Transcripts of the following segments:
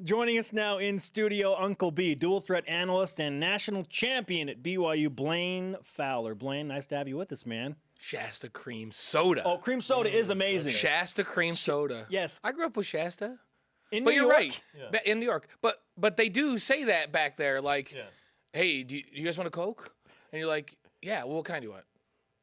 Joining us now in studio, Uncle B, dual threat analyst and national champion at BYU, Blaine Fowler. Blaine, nice to have you with us, man. Shasta cream soda. Oh, cream soda is amazing. Shasta cream soda. Yes. I grew up with Shasta. In But New you're York? right. Yeah. In New York. But they do say that back there, like, Yeah. hey, do you guys want a Coke? And you're like, yeah, well, what kind do you want?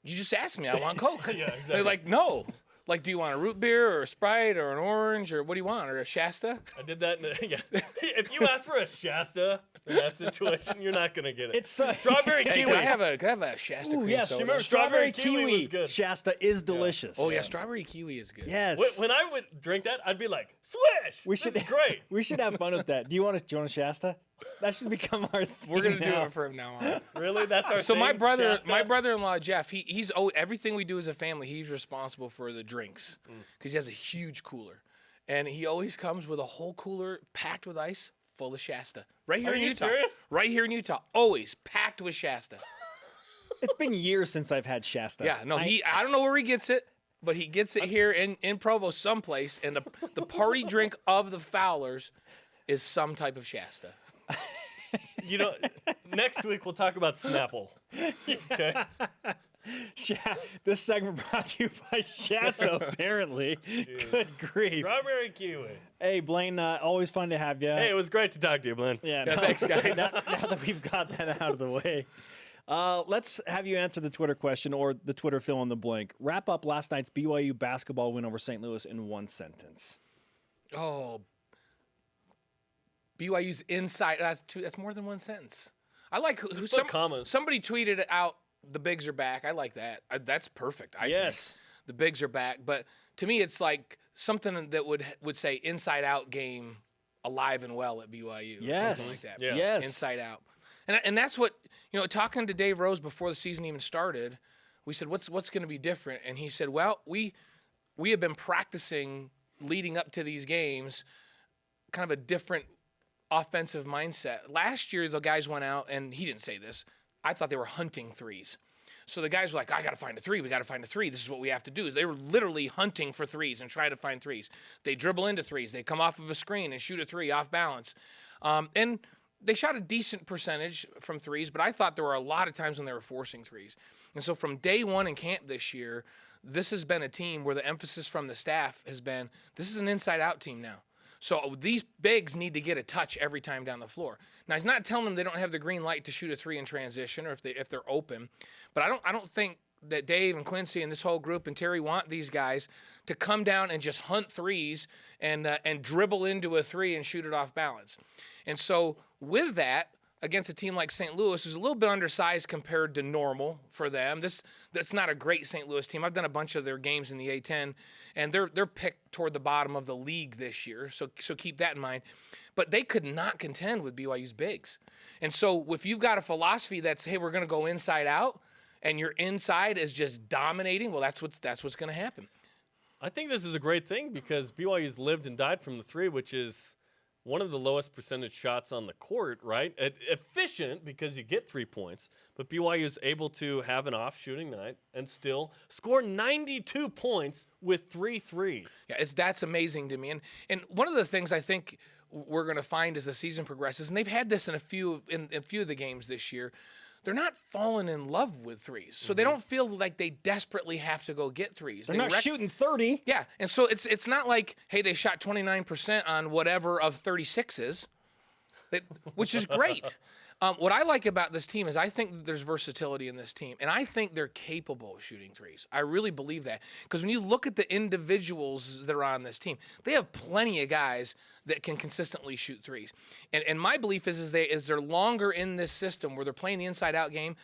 You just asked me, I want Coke. Yeah, exactly. They're like, no. Like, do you want a root beer or a Sprite or an orange or what do you want? Or a Shasta? I did that. Yeah. If you ask for a Shasta in that situation, you're not gonna get it. It's strawberry Hey, kiwi. can I have a Shasta Ooh, cream yes, soda? remember Strawberry strawberry kiwi kiwi. was good. Shasta is delicious. Oh, yeah, strawberry kiwi is good. Yes. When I would drink that, I'd be like, "Swish! we This should is great." We should have fun with that. Do you want a Shasta? That should become our thing. We're going to do now. it from now on. Really? That's our So thing? my Shasta? brother-in-law Jeff, he's everything we do as a family. He's responsible for the drinks because he has a huge cooler, and he always comes with a whole cooler packed with ice, full of Shasta. Right here Are in you Utah. serious? Right here in Utah, always packed with Shasta. It's been years since I've had Shasta. Yeah, no, I don't know where he gets it, but he gets it here in Provo someplace, and the party drink of the Fowlers is some type of Shasta. You know, next week we'll talk about Snapple. Okay. This segment brought to you by Shasta, apparently. Good grief. Strawberry kiwi. Hey, Blaine, always fun to have you. Hey, it was great to talk to you, Blaine. Yeah, Yeah, thanks, guys. now that we've got that out of the way, let's have you answer the Twitter question or the Twitter fill in the blank. Wrap up last night's BYU basketball win over St. Louis in one sentence. Oh, BYU's inside. That's more than one sentence. I like put commas. Somebody tweeted out the bigs are back. I like that. That's perfect. I think. The bigs are back. But to me, it's like something that would say inside out game alive and well at BYU. Yes. Something like that. Yeah. Yes. Inside out. And that's what, talking to Dave Rose before the season even started, we said, what's going to be different? And he said, well, we have been practicing leading up to these games kind of a different offensive mindset. Last year, the guys went out, and he didn't say this. I thought they were hunting threes. So the guys were like, I got to find a three. We got to find a three. This is what we have to do. They were literally hunting for threes and trying to find threes. They dribble into threes. They come off of a screen and shoot a three off balance. And they shot a decent percentage from threes, but I thought there were a lot of times when they were forcing threes. And so from day one in camp this year, this has been a team where the emphasis from the staff has been, this is an inside-out team now. So these bigs need to get a touch every time down the floor. Now, he's not telling them they don't have the green light to shoot a three in transition or if they're open, but I don't think that Dave and Quincy and this whole group and Terry want these guys to come down and just hunt threes and dribble into a three and shoot it off balance. And so with that, against a team like St. Louis, who's a little bit undersized compared to normal for them. That's not a great St. Louis team. I've done a bunch of their games in the A-10, and they're picked toward the bottom of the league this year, so keep that in mind. But they could not contend with BYU's bigs. And so if you've got a philosophy that's, hey, we're going to go inside out, and your inside is just dominating, well, that's what's going to happen. I think this is a great thing because BYU's lived and died from the three, which is one of the lowest percentage shots on the court, right? Efficient because you get 3 points, but BYU is able to have an off shooting night and still score 92 points with 3 threes. Yeah, that's amazing to me. And one of the things I think we're going to find as the season progresses, and they've had this in a few of the games this year, they're not falling in love with threes. So they don't feel like they desperately have to go get threes. They're not shooting 30. Yeah, and so it's not like, hey, they shot 29% on whatever of 36s, which is great. What I like about this team is I think that there's versatility in this team, and I think they're capable of shooting threes. I really believe that because when you look at the individuals that are on this team, they have plenty of guys that can consistently shoot threes. And my belief is they're longer in this system where they're playing the inside-out game.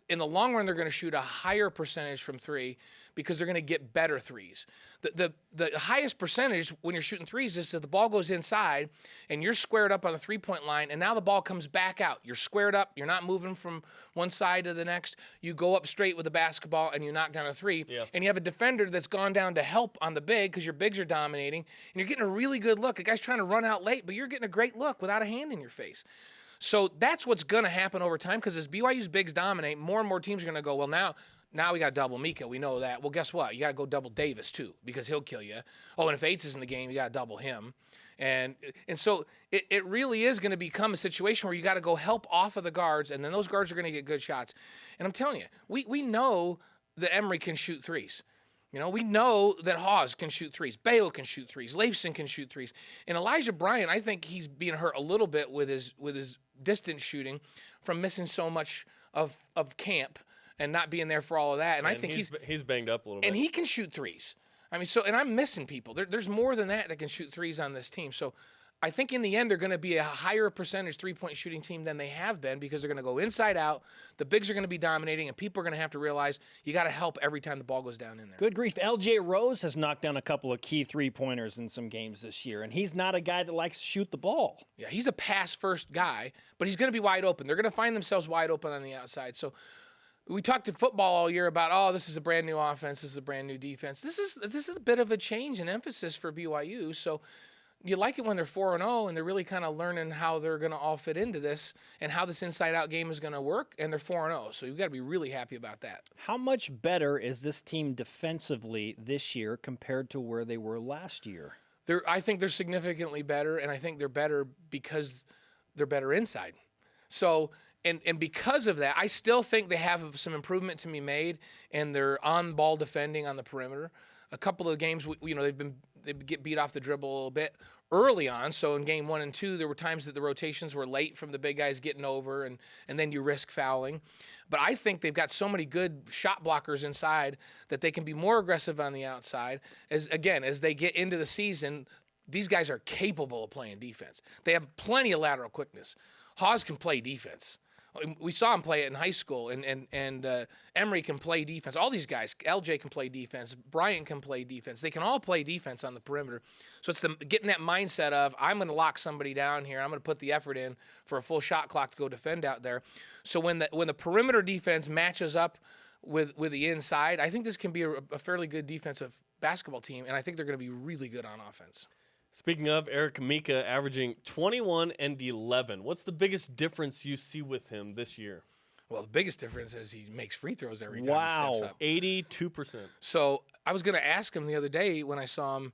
In the long run, they're going to shoot a higher percentage from three because they're going to get better threes. The highest percentage when you're shooting threes is that the ball goes inside and you're squared up on the three-point line, and now the ball comes back out. You're squared up. You're not moving from one side to the next. You go up straight with the basketball, and you knock down a three. Yeah. And you have a defender that's gone down to help on the big because your bigs are dominating, and you're getting a really good look. The guy's trying to run out late, but you're getting a great look without a hand in your face. So that's what's going to happen over time because as BYU's bigs dominate, more and more teams are going to go, well, now we got to double Mika. We know that. Well, guess what? You got to go double Davis, too, because he'll kill you. Oh, and if Eights is in the game, you got to double him. And so it really is going to become a situation where you got to go help off of the guards, and then those guards are going to get good shots. And I'm telling you, we know that Emery can shoot threes. You know, we know that Hawes can shoot threes. Bale can shoot threes. Leifson can shoot threes. And Elijah Bryant, I think he's being hurt a little bit with his distance shooting from missing so much of camp and not being there for all of that. And I think he's banged up a little bit. And he can shoot threes. I mean, and I'm missing people. There's more than that can shoot threes on this team. So I think in the end, they're going to be a higher percentage three-point shooting team than they have been because they're going to go inside out. The bigs are going to be dominating, and people are going to have to realize you got to help every time the ball goes down in there. Good grief. LJ Rose has knocked down a couple of key three-pointers in some games this year, and he's not a guy that likes to shoot the ball. Yeah, he's a pass-first guy, but he's going to be wide open. They're going to find themselves wide open on the outside. So we talked to football all year about, this is a brand new offense, this is a brand new defense. This is a bit of a change in emphasis for BYU. So you like it when they're 4-0 and they're really kind of learning how they're going to all fit into this and how this inside-out game is going to work, and they're 4-0. So you've got to be really happy about that. How much better is this team defensively this year compared to where they were last year? I think they're significantly better, and I think they're better because they're better inside. So, and because of that, I still think they have some improvement to be made in their on-ball defending on the perimeter. A couple of games, they get beat off the dribble a little bit early on. So in game 1 and 2, there were times that the rotations were late from the big guys getting over, and then you risk fouling. But I think they've got so many good shot blockers inside that they can be more aggressive on the outside. As they get into the season, these guys are capable of playing defense. They have plenty of lateral quickness. Hawes can play defense. We saw him play it in high school, and Emery can play defense. All these guys, LJ can play defense. Bryant can play defense. They can all play defense on the perimeter. So it's getting that mindset of, I'm going to lock somebody down here. I'm going to put the effort in for a full shot clock to go defend out there. So when the perimeter defense matches up with the inside, I think this can be a fairly good defensive basketball team, and I think they're going to be really good on offense. Speaking of, Eric Mika averaging 21 and 11. What's the biggest difference you see with him this year? Well, the biggest difference is he makes free throws every time he steps up. 82%. So I was going to ask him the other day when I saw him,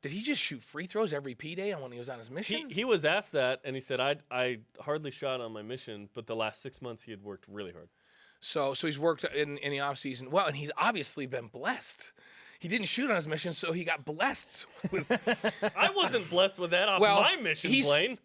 did he just shoot free throws every P day when he was on his mission? He was asked that, and he said, I hardly shot on my mission, but the last 6 months he had worked really hard. So he's worked in the offseason. Well, and he's obviously been blessed. He didn't shoot on his mission, so he got blessed. I wasn't blessed with that off my mission, Blaine.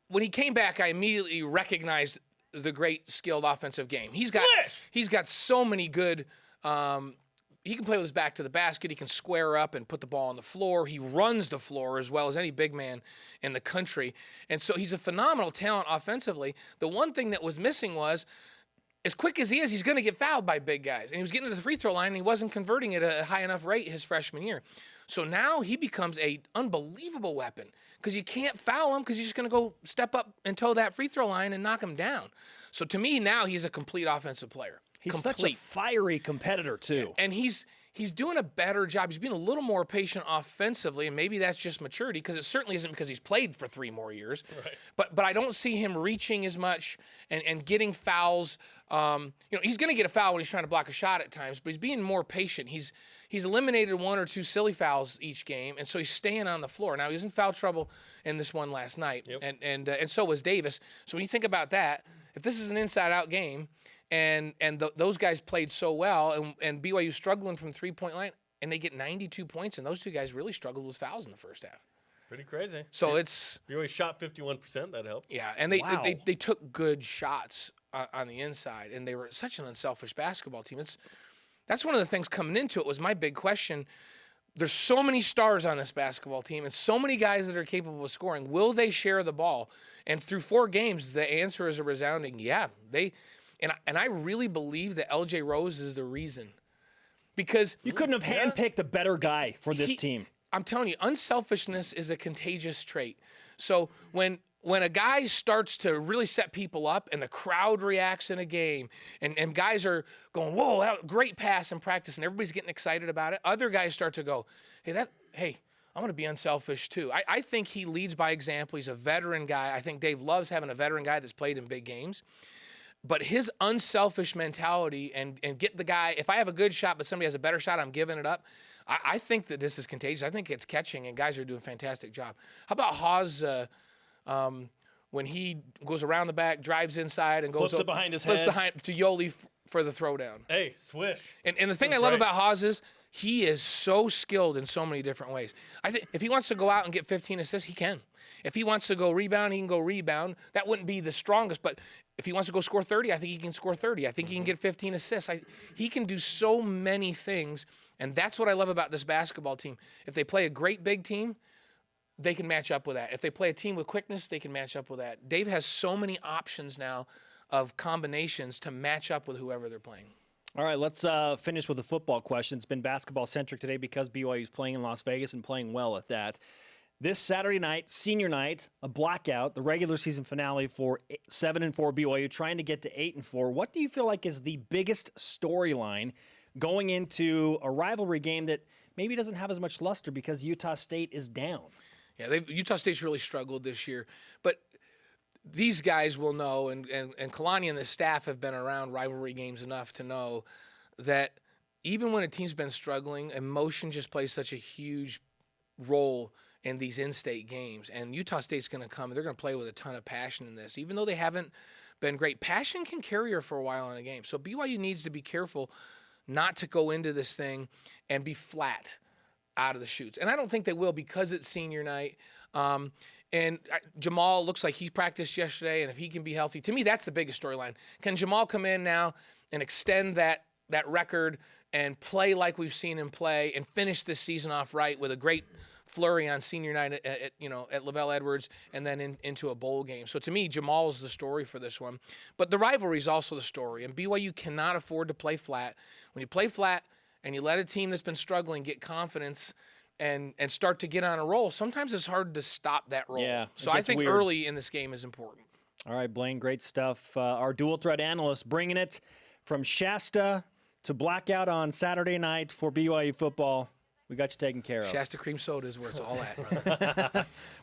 When he came back, I immediately recognized the great skilled offensive game. He's got so many good. He can play with his back to the basket. He can square up and put the ball on the floor. He runs the floor as well as any big man in the country, and so he's a phenomenal talent offensively. The one thing that was missing was, as quick as he is, he's going to get fouled by big guys. And he was getting to the free throw line, and he wasn't converting at a high enough rate his freshman year. So now he becomes an unbelievable weapon because you can't foul him because he's just going to go step up and toe that free throw line and knock him down. So to me, now he's a complete offensive player. He's such a fiery competitor, too. And he's doing a better job. He's being a little more patient offensively, and maybe that's just maturity because it certainly isn't because he's played for 3 more years. Right. But I don't see him reaching as much and getting fouls. He's going to get a foul when he's trying to block a shot at times, but he's being more patient. He's eliminated 1 or 2 silly fouls each game, and so he's staying on the floor. Now, he was in foul trouble in this one last night, and so was Davis. So when you think about that, if this is an inside-out game, and those guys played so well, and BYU struggling from the three-point line, and they get 92 points, and those 2 guys really struggled with fouls in the first half. Pretty crazy. So it's BYU shot 51%. That helped. Yeah, and they took good shots on the inside, and they were such an unselfish basketball team. That's one of the things coming into it was my big question. There's so many stars on this basketball team and so many guys that are capable of scoring. Will they share the ball? And through 4 games, the answer is a resounding yeah. And I really believe that LJ Rose is the reason. Because you couldn't have handpicked a better guy for this team. I'm telling you, unselfishness is a contagious trait. So when a guy starts to really set people up and the crowd reacts in a game and guys are going, whoa, that great pass in practice, and everybody's getting excited about it, other guys start to go, hey, I'm going to be unselfish too. I think he leads by example. He's a veteran guy. I think Dave loves having a veteran guy that's played in big games. But his unselfish mentality and get the guy, if I have a good shot but somebody has a better shot, I'm giving it up. I think that this is contagious. I think it's catching, and guys are doing a fantastic job. How about Haas when he goes around the back, drives inside, and goes Flips it behind his flips head. behind to Yoli for the throwdown. Hey, swish. And the thing I love about Haas is he is so skilled in so many different ways. I think if he wants to go out and get 15 assists, he can. If he wants to go rebound, he can go rebound. That wouldn't be the strongest, but if he wants to go score 30, I think he can score 30. I think he can get 15 assists. He can do so many things, and that's what I love about this basketball team. If they play a great big team, they can match up with that. If they play a team with quickness, they can match up with that. Dave has so many options now of combinations to match up with whoever they're playing. All right, let's finish with a football question. It's been basketball-centric today because BYU is playing in Las Vegas and playing well at that. This Saturday night, senior night, a blackout, the regular season finale for 7-4 BYU, trying to get to 8-4. What do you feel like is the biggest storyline going into a rivalry game that maybe doesn't have as much luster because Utah State is down? Yeah, Utah State's really struggled this year, but these guys will know, and Kalani and the staff have been around rivalry games enough to know that even when a team's been struggling, emotion just plays such a huge role in these in-state games. And Utah State's going to come, and they're going to play with a ton of passion in this. Even though they haven't been great, passion can carry her for a while in a game. So BYU needs to be careful not to go into this thing and be flat out of the chutes. And I don't think they will because it's senior night. And Jamal looks like he practiced yesterday, and if he can be healthy, to me, that's the biggest storyline. Can Jamal come in now and extend that record and play like we've seen him play and finish this season off right with a great flurry on senior night at Lavelle Edwards and then into a bowl game? So to me, Jamal's the story for this one. But the rivalry is also the story, and BYU cannot afford to play flat. When you play flat and you let a team that's been struggling get confidence and start to get on a roll, sometimes it's hard to stop that roll. Yeah, so I think early in this game is important. All right, Blaine, great stuff. Our dual threat analyst bringing it from Shasta to blackout on Saturday night for BYU football. We got you taken care of. Shasta cream soda is where it's all at, brother.